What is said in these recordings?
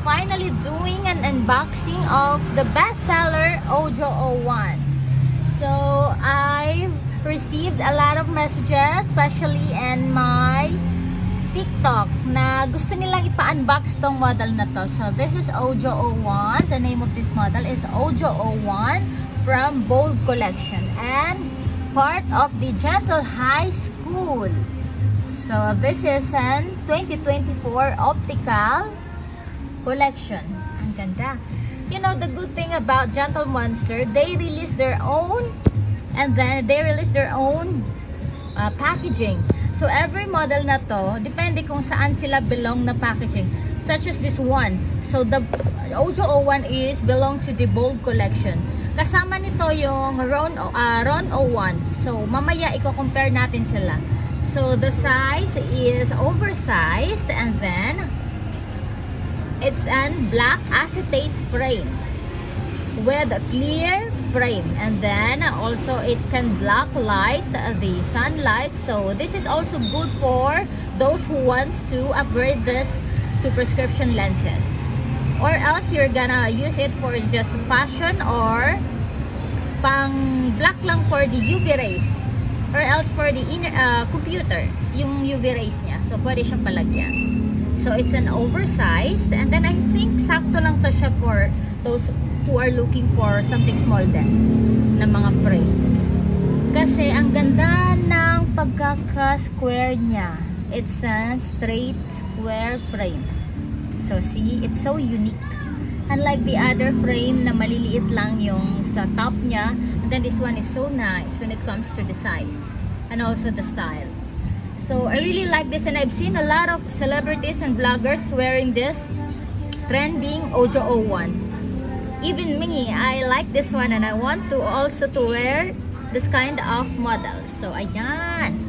finally doing an unboxing of the bestseller Ojo 01. So I've received a lot of messages, especially in my TikTok, na gusto nilang ipa-unbox tong model na to. So this is Ojo 01. The name of this model is Ojo 01 from Bold Collection and part of the Gentle High School. So this is an 2024 optical collection. Ang ganda. You know, the good thing about Gentle Monster, they release their own packaging. So every model na to, depende kung saan sila belong na packaging. Such as this one. So the Ojo 01 is belong to the Bold Collection. Kasama nito yung Ron 01. So mamaya i-compare natin sila. So the size is oversized, and then it's an black acetate frame with a clear frame, and then also it can block light, the sunlight. So this is also good for those who wants to upgrade this to prescription lenses, or else you're gonna use it for just fashion or pang black lang for the UV rays, or else for the computer, yung UV rays niya. So pwede siyang palagyan. So it's an oversized, and then I think sakto lang to siya for those who are looking for something small din na mga frame. Kasi ang ganda ng pagkaka-square niya. It's a straight square frame. So see, it's so unique. Unlike the other frame na maliliit lang yung sa top niya, and then this one is so nice when it comes to the size and also the style. So I really like this, and I've seen a lot of celebrities and vloggers wearing this trending Ojo 01. Even me, I like this one, and I want to also to wear this kind of model. So ayan.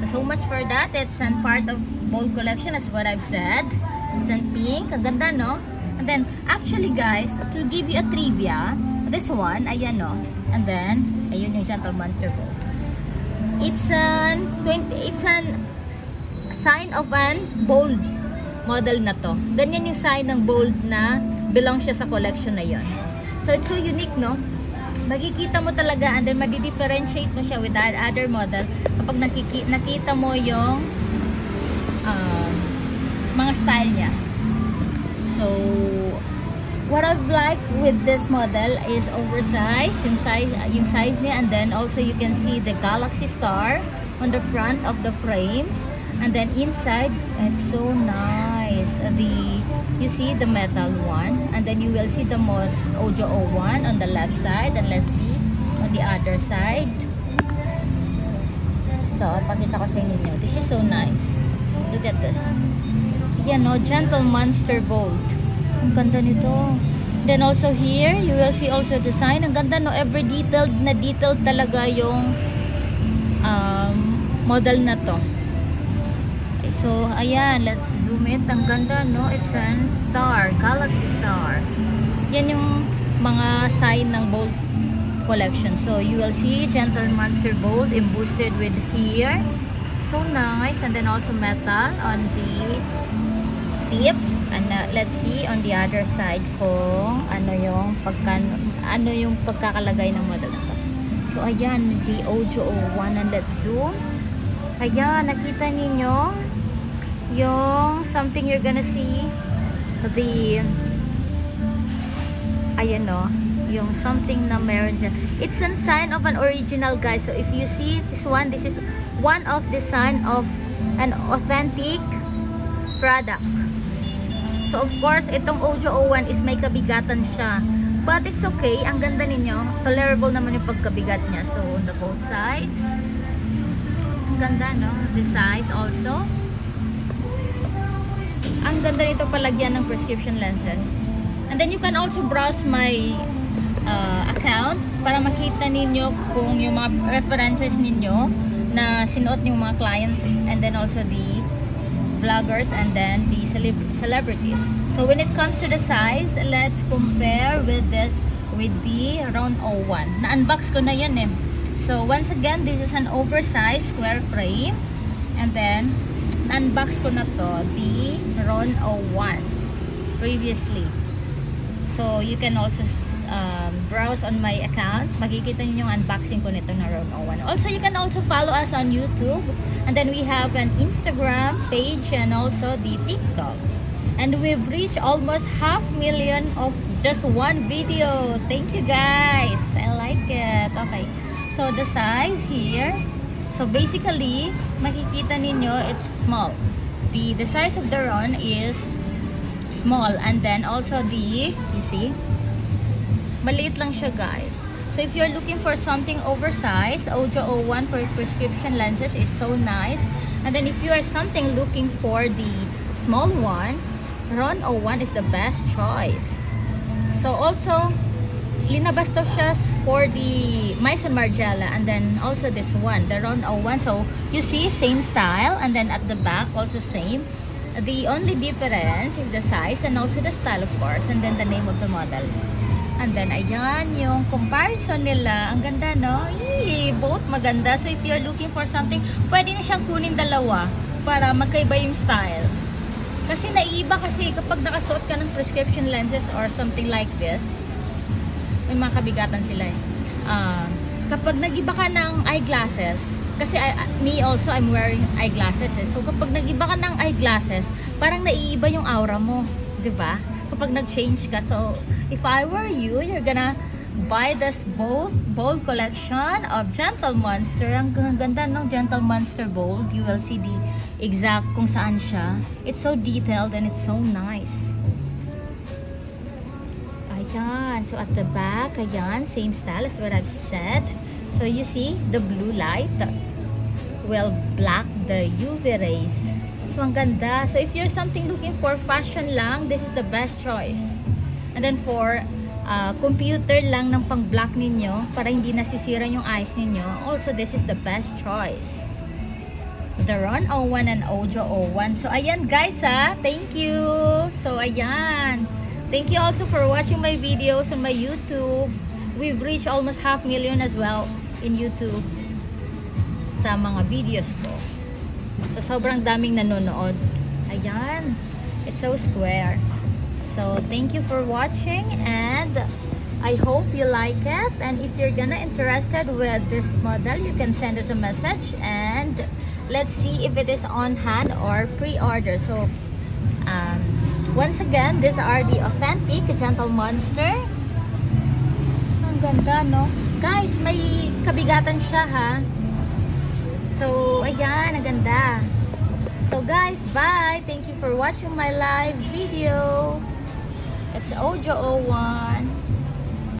So much for that. It's a part of Bold Collection, as what I've said. It's in pink. Ang ganda, no? And then actually guys, to give you a trivia, this one, ayan, no? And then ayun yung Gentle Monster Bold. It's an sign of an Bold model na to. Ganyan yung sign ng Bold na belong siya sa collection na yon. So it's so unique, no? Makikita mo talaga, and then madi-differentiate mo siya with that other model kapag nakita mo yung mga style niya. So what I've liked with this model is oversized, yung size niya, and then also you can see the Galaxy Star on the front of the frames, and then inside it's so nice. You see the metal one, and then you will see the Ojo 01 on the left side, and let's see on the other side. Ito, pakita ko sa inyo. This is so nice. Look at this. Yan, no? Gentle Monster Bold. Ang ganda nito. Then also here, you will see also design. Ang ganda, no? Every detailed talaga yung model na to. Okay, so ayan, let's zoom it. Ang ganda, no? It's a star, Galaxy Star. Yan yung mga sign ng Bold Collection. So you will see Gentle Monster Bold emboosted with here. So nice. And then also metal on the tip. And let's see on the other side kung ano yung pagkakalagay ng model na to. So ayan, the Ojo 01, and let's zoom. Ayan, nakita ninyo yung something you're gonna see, the ayan, no, yung something na meron dyan. It's a sign of an original, guys. So if you see this one, this is one of the sign of an authentic product. So of course, itong Ojo 01 is may kabigatan siya. But it's okay. Ang ganda ninyo. Tolerable naman yung pagkabigat niya. So on the both sides. Ang ganda, no? The size also. Ang ganda nito palagyan ng prescription lenses. And then you can also browse my account para makita ninyo kung yung mga references ninyo na sinuot yung mga clients, and then also the vloggers, and then the celebrities. So when it comes to the size, let's compare with this with the Ron 01. Na-unbox ko na yan, eh. So once again, this is an oversized square frame, and then na-unbox ko na to, the Ron 01 previously. So you can also browse on my account. Makikita niyo yung unboxing ko nito na Ron 01. Also, you can also follow us on YouTube. And then we have an Instagram page and also the TikTok. And we've reached almost 500,000 of just one video. Thank you guys. I like it. Okay. So the size here. So basically, makikita ninyo it's small. The size of the Ron is small. And then also you see, maliit lang siya guys. So if you're looking for something oversized, Ojo 01 for prescription lenses is so nice. And then if you are something looking for the small one, Ron 01 is the best choice. So also, linabas to siya for the Maison Margiela, and then also this one, the Ron 01. So you see, same style, and then at the back also same. The only difference is the size and also the style, of course, and then the name of the model. And then, ayan, yung comparison nila. Ang ganda, no? Yee, both maganda. So, if you're looking for something, pwede na siyang kunin dalawa para magkaiba yung style. Kasi naiiba kasi kapag nakasuot ka ng prescription lenses or something like this, may mga kabigatan sila eh. Kapag nagiba ka ng eyeglasses, kasi me also, I'm wearing eyeglasses eh. So, kapag nagiba ka ng eyeglasses, parang naiiba yung aura mo. Diba? Kapag nag-change ka. So, if I were you, you're gonna buy this bold collection of Gentle Monster. Ang ganda ng Gentle Monster Bold. You will see the exact kung saan siya. It's so detailed and it's so nice. Ayan. So, at the back, ayan, same style as what I've said. So, you see, the blue light will block the UV rays. So, ang ganda. So, if you're something looking for fashion lang, this is the best choice. And then for computer lang ng pang-block ninyo, para hindi nasisira yung eyes ninyo, also this is the best choice. The Ron 01 and Ojo 01. So, ayan guys thank you. So, ayan. Thank you also for watching my videos on my YouTube. We've reached almost 500,000 as well in YouTube sa mga videos ko. So, sobrang daming nanonood. Ayan. It's so square. So, thank you for watching and I hope you like it. And if you're gonna interested with this model, you can send us a message and let's see if it is on hand or pre-order. So, once again, these are the authentic Gentle Monster. Ang ganda, no? Guys, may kabigatan siya, ha? So, ayan, ang ganda. So, guys, bye! Thank you for watching my live video. It's Ojo 01.